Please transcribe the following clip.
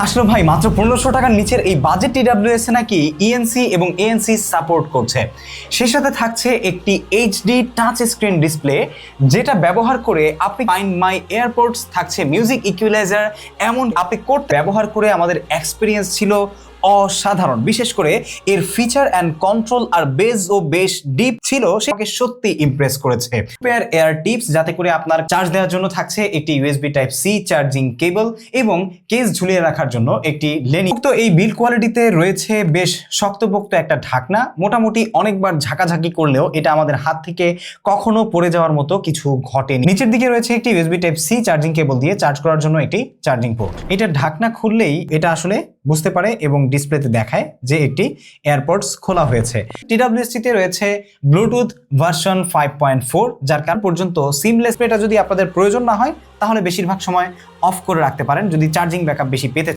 আসলে ভাই মাত্র 1500 টাকার নিচের এই বাজেট TWS নাকি ইএনসি এবং এএনসি সাপোর্ট করছে। সেই সাথে থাকছে একটি এইচডি টাচ স্ক্রিন ডিসপ্লে, যেটা ব্যবহার করে আপনি ফাইন্ড মাই এয়ারপোর্টস, থাকছে মিউজিক ইকুয়ালাইজার। এমন আপনি কোড ব্যবহার করে আমাদের এক্সপিরিয়েন্স ছিল অসাধারণ। বিশেষ করে এর ফিচার অ্যান্ড কন্ট্রোল আর বেস ও বেশ ডিপ ছিল, সেটাকে সত্যি ইমপ্রেস করেছে। পেয়ার এয়ার টিপস, যাতে করে আপনার চার্জ দেওয়ার জন্য থাকছে একটি USB type C charging cable এবং কেস ঝুলিয়ে রাখার জন্য একটি লেনি। তো এই বিল্ড কোয়ালিটিতে রয়েছে বেশ শক্তপোক্ত একটা ঢাকনা। মোটামুটি অনেকবার ঝাঁকাঝাঁকি করলেও এটা আমাদের হাত থেকে কখনো পড়ে যাওয়ার মতো কিছু ঘটেনি। নিচের দিকে রয়েছে একটি USB type C charging cable দিয়ে চার্জ করার জন্য একটি চার্জিং পোর্ট। এটা ঢাকনা খুললেই এটা আসলে বুঝতে পারে এবং ডিসপ্লেতে দেখায় যে একটি এয়ারপডস খোলা হয়েছে। TWS-টিতে রয়েছে ব্লুটুথ ভার্সন 5.4, যার কারণ পর্যন্ত সিমলেস প্লেটা যদি আপনাদের প্রয়োজন না হয় তাহলে বেশিরভাগ সময় অফ করে রাখতে পারেন যদি চার্জিং ব্যাকআপ বেশি পেতে